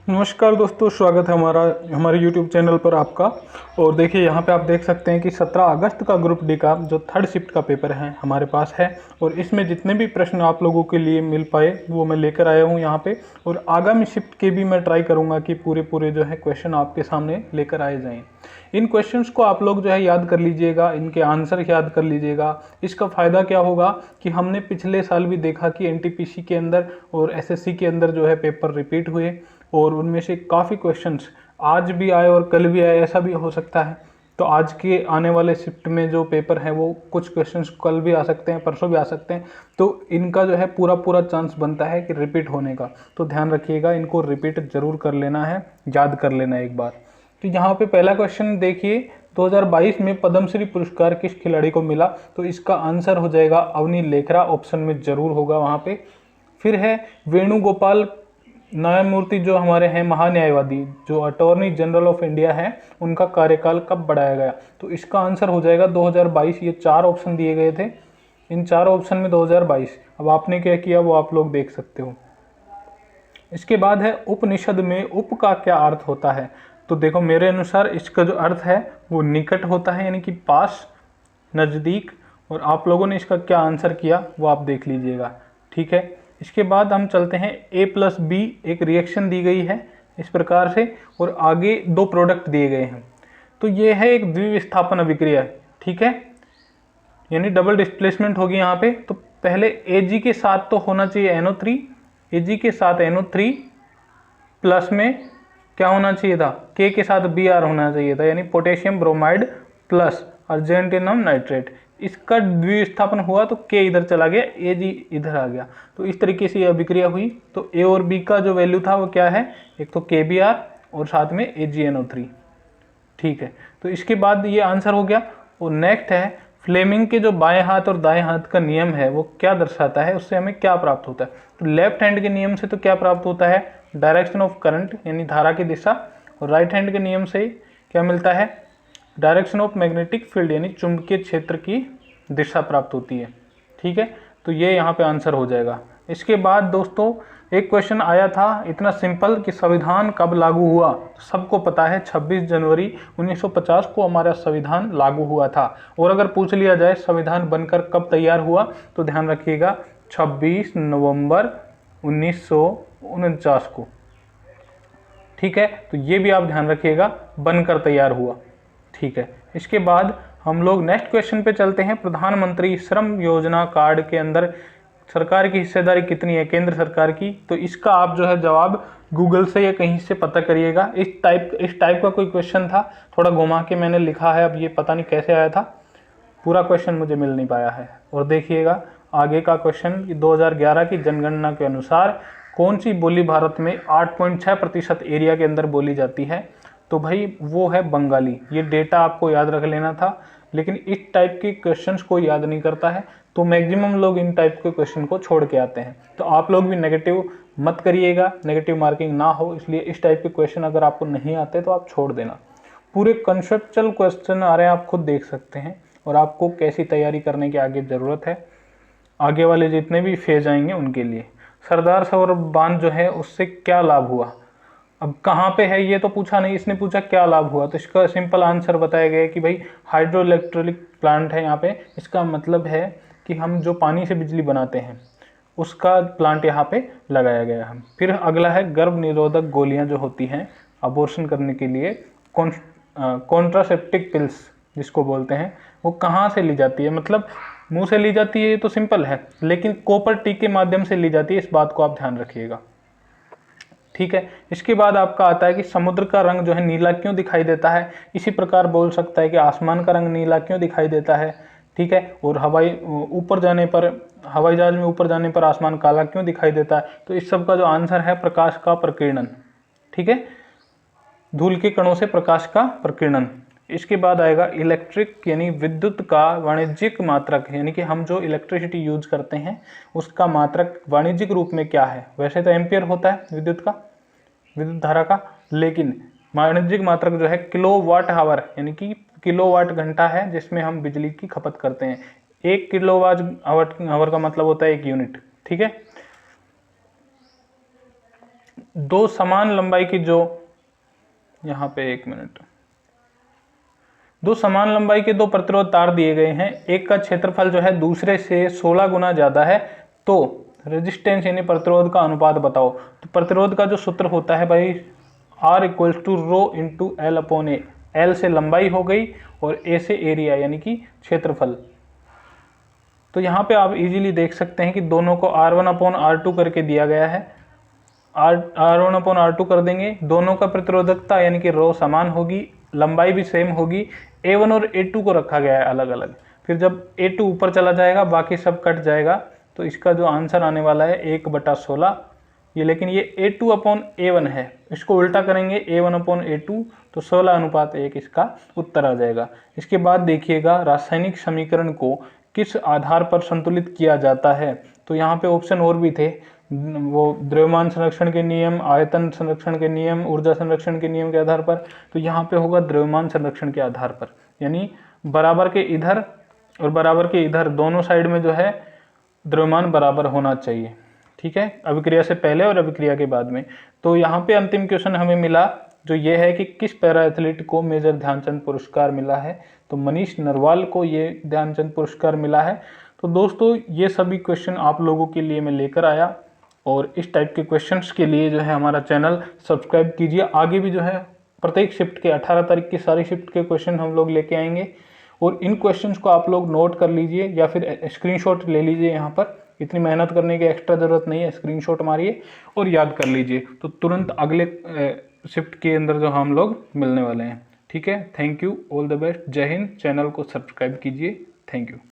नमस्कार दोस्तों, स्वागत है हमारे YouTube चैनल पर आपका। और देखिए यहाँ पे आप देख सकते हैं कि 17 अगस्त का ग्रुप डी का जो थर्ड शिफ्ट का पेपर है हमारे पास है। और इसमें जितने भी प्रश्न आप लोगों के लिए मिल पाए वो मैं लेकर आया हूँ यहाँ पे। और आगामी शिफ्ट के भी मैं ट्राई करूँगा कि पूरे जो है क्वेश्चन आपके सामने लेकर आए जाएँ। इन क्वेश्चंस को आप लोग जो है याद कर लीजिएगा, इनके आंसर याद कर लीजिएगा। इसका फ़ायदा क्या होगा कि हमने पिछले साल भी देखा कि एनटीपीसी के अंदर और एसएससी के अंदर जो है पेपर रिपीट हुए और उनमें से काफ़ी क्वेश्चंस आज भी आए और कल भी आए, ऐसा भी हो सकता है। तो आज के आने वाले शिफ्ट में जो पेपर है वो कुछ क्वेश्चंस कल भी आ सकते हैं, परसों भी आ सकते हैं। तो इनका जो है पूरा चांस बनता है कि रिपीट होने का। तो ध्यान रखिएगा, इनको रिपीट जरूर कर लेना है, याद कर लेना है एक बार। तो यहाँ पे पहला क्वेश्चन देखिए, 2022 में पद्मश्री पुरस्कार किस खिलाड़ी को मिला? तो इसका आंसर हो जाएगा अवनी लेखरा, ऑप्शन में जरूर होगा वहाँ पे। फिर है वेणुगोपाल न्यायमूर्ति जो हमारे हैं महान्यायवादी, जो अटॉर्नी जनरल ऑफ इंडिया है, उनका कार्यकाल कब बढ़ाया गया? तो इसका आंसर हो जाएगा 2022। ये 4 ऑप्शन दिए गए थे, इन 4 ऑप्शन में 2022। अब आपने क्या किया वो आप लोग देख सकते हो। इसके बाद है उपनिषद में उप का क्या अर्थ होता है? तो देखो मेरे अनुसार इसका जो अर्थ है वो निकट होता है, यानी कि पास, नज़दीक। और आप लोगों ने इसका क्या आंसर किया वो आप देख लीजिएगा, ठीक है। इसके बाद हम चलते हैं A+B, एक रिएक्शन दी गई है इस प्रकार से और आगे 2 प्रोडक्ट दिए गए हैं। तो ये है एक द्विविस्थापन अभिक्रिया, ठीक है, यानी डबल डिस्प्लेसमेंट होगी यहाँ पे। तो पहले Ag के साथ तो होना चाहिए NO3, Ag के साथ NO3 प्लस में क्या होना चाहिए था, K के साथ Br होना चाहिए था, यानी पोटेशियम ब्रोमाइड प्लस अर्जेंटिनम नाइट्रेट। इसका द्विस्थापन हुआ तो K इधर चला गया, Ag इधर आ गया। तो इस तरीके से ये अभिक्रिया हुई। तो A और B का जो वैल्यू था वो क्या है, एक तो KBr और साथ में AgNO3, ठीक है। तो इसके बाद ये आंसर हो गया। और नेक्स्ट है फ्लेमिंग के जो बाएं हाथ और दाएं हाथ का नियम है वो क्या दर्शाता है, उससे हमें क्या प्राप्त होता है? तो लेफ्ट हैंड के नियम से तो क्या प्राप्त होता है, डायरेक्शन ऑफ करंट यानी धारा की दिशा। और राइट हैंड के नियम से क्या मिलता है, डायरेक्शन ऑफ मैग्नेटिक फील्ड यानी चुंबकीय क्षेत्र की दिशा प्राप्त होती है, ठीक है। तो ये यहाँ पे आंसर हो जाएगा। इसके बाद दोस्तों एक क्वेश्चन आया था इतना सिंपल कि संविधान कब लागू हुआ? सबको पता है 26 जनवरी 1950 को हमारा संविधान लागू हुआ था। और अगर पूछ लिया जाए संविधान बनकर कब तैयार हुआ, तो ध्यान रखिएगा 26 नवंबर 1949 को, ठीक है। तो ये भी आप ध्यान रखिएगा, बनकर तैयार हुआ, ठीक है। इसके बाद हम लोग नेक्स्ट क्वेश्चन पे चलते हैं। प्रधानमंत्री श्रम योजना कार्ड के अंदर सरकार की हिस्सेदारी कितनी है, केंद्र सरकार की? तो इसका आप जो है जवाब गूगल से या कहीं से पता करिएगा। इस टाइप का कोई क्वेश्चन था, थोड़ा घुमा के मैंने लिखा है, अब ये पता नहीं कैसे आया था, पूरा क्वेश्चन मुझे मिल नहीं पाया है। और देखिएगा आगे का क्वेश्चन, 2011 की जनगणना के अनुसार कौन सी बोली भारत में 8.6% एरिया के अंदर बोली जाती है? तो भाई वो है बंगाली। ये डेटा आपको याद रख लेना था, लेकिन इस टाइप के क्वेश्चंस को याद नहीं करता है, तो मैक्सिमम लोग इन टाइप के क्वेश्चन को छोड़ के आते हैं। तो आप लोग भी नेगेटिव मत करिएगा, नेगेटिव मार्किंग ना हो, इसलिए इस टाइप के क्वेश्चन अगर आपको नहीं आते तो आप छोड़ देना। पूरे कंसेप्चुअल क्वेश्चन आ रहे हैं, आप खुद देख सकते हैं। और आपको कैसी तैयारी करने की आगे ज़रूरत है, आगे वाले जितने भी फेज आएंगे उनके लिए। सरदार सरोवर बांध जो है उससे क्या लाभ हुआ? अब कहाँ पे है ये तो पूछा नहीं, इसने पूछा क्या लाभ हुआ। तो इसका सिंपल आंसर बताया गया है कि भाई हाइड्रो इलेक्ट्रिक प्लांट है यहाँ पे। इसका मतलब है कि हम जो पानी से बिजली बनाते हैं उसका प्लांट यहाँ पे लगाया गया है। फिर अगला है गर्भ निरोधक गोलियाँ जो होती हैं अबॉर्शन करने के लिए, कॉन्ट्रासेप्टिक पिल्स जिसको बोलते हैं, वो कहाँ से ली जाती है? मतलब मुंह से ली जाती है, ये तो सिंपल है, लेकिन कॉपर टी के माध्यम से ली जाती है, इस बात को आप ध्यान रखिएगा, ठीक है। इसके बाद आपका आता है कि समुद्र का रंग जो है नीला क्यों दिखाई देता है? इसी प्रकार बोल सकता है कि आसमान का रंग नीला क्यों दिखाई देता है, ठीक है। और ऊपर जाने पर, हवाई जहाज में ऊपर जाने पर आसमान काला क्यों दिखाई देता है? तो इस सब का जो आंसर है प्रकाश का प्रकीर्णन, ठीक है, धूल के कणों से प्रकाश का प्रकीर्णन। इसके बाद आएगा इलेक्ट्रिक यानी विद्युत का वाणिज्यिक मात्रक, यानी कि हम जो इलेक्ट्रिसिटी यूज करते हैं उसका मात्रक वाणिज्यिक रूप में क्या है? वैसे तो एम्पियर होता है विद्युत धारा का, लेकिन वाणिज्यिक मात्रक जो है किलोवाट आवर यानी कि किलोवाट घंटा है, जिसमें हम बिजली की खपत करते हैं। 1 किलोवाट आवर का मतलब होता है 1 यूनिट, ठीक है। दो समान लंबाई की जो, यहाँ पे एक मिनट, दो समान लंबाई के दो प्रतिरोध तार दिए गए हैं, एक का क्षेत्रफल जो है दूसरे से 16 गुना ज़्यादा है, तो रेजिस्टेंस यानी प्रतिरोध का अनुपात बताओ। तो प्रतिरोध का जो सूत्र होता है भाई, R equals to rho into L upon A. L से लंबाई हो गई और ए से एरिया यानी कि क्षेत्रफल। तो यहाँ पे आप इजीली देख सकते हैं कि दोनों को R1 अपॉन R2 करके दिया गया है। R1 अपॉन R2 कर देंगे, दोनों का प्रतिरोधकता यानी कि रो समान होगी, लंबाई भी सेम होगी। A1 और A2 को रखा गया है अलग अलग। फिर जब A2 ऊपर चला जाएगा बाकी सब कट जाएगा, तो इसका जो आंसर आने वाला है 1/16 ये। लेकिन ये A2 अपॉन A1 है, इसको उल्टा करेंगे A1 अपॉन A2 तो 16:1 इसका उत्तर आ जाएगा। इसके बाद देखिएगा रासायनिक समीकरण को किस आधार पर संतुलित किया जाता है। तो यहाँ पे ऑप्शन और भी थे, वो द्रव्यमान संरक्षण के नियम, आयतन संरक्षण के नियम, ऊर्जा संरक्षण के नियम के आधार पर। तो यहाँ पे होगा द्रव्यमान संरक्षण के आधार पर, यानी बराबर के इधर और बराबर के इधर दोनों साइड में जो है द्रव्यमान बराबर होना चाहिए। ठीक है, अभिक्रिया से पहले और अभिक्रिया के बाद में। तो यहाँ पे अंतिम क्वेश्चन हमें मिला जो ये है कि किस पैरा एथलीट को मेजर ध्यानचंद पुरस्कार मिला है। तो मनीष नरवाल को ये ध्यानचंद पुरस्कार मिला है। तो दोस्तों ये सभी क्वेश्चन आप लोगों के लिए मैं लेकर आया, और इस टाइप के क्वेश्चंस के लिए जो है हमारा चैनल सब्सक्राइब कीजिए। आगे भी जो है प्रत्येक शिफ्ट के 18 तारीख की सारी शिफ्ट के क्वेश्चन हम लोग लेके आएंगे, और इन क्वेश्चंस को आप लोग नोट कर लीजिए या फिर स्क्रीनशॉट ले लीजिए। यहाँ पर इतनी मेहनत करने की एक्स्ट्रा ज़रूरत नहीं है, स्क्रीनशॉट मारिए और याद कर लीजिए, तो तुरंत अगले शिफ्ट के अंदर जो हम लोग मिलने वाले हैं। ठीक है, thank you, all the best, जय हिंद। चैनल को सब्सक्राइब कीजिए, थैंक यू।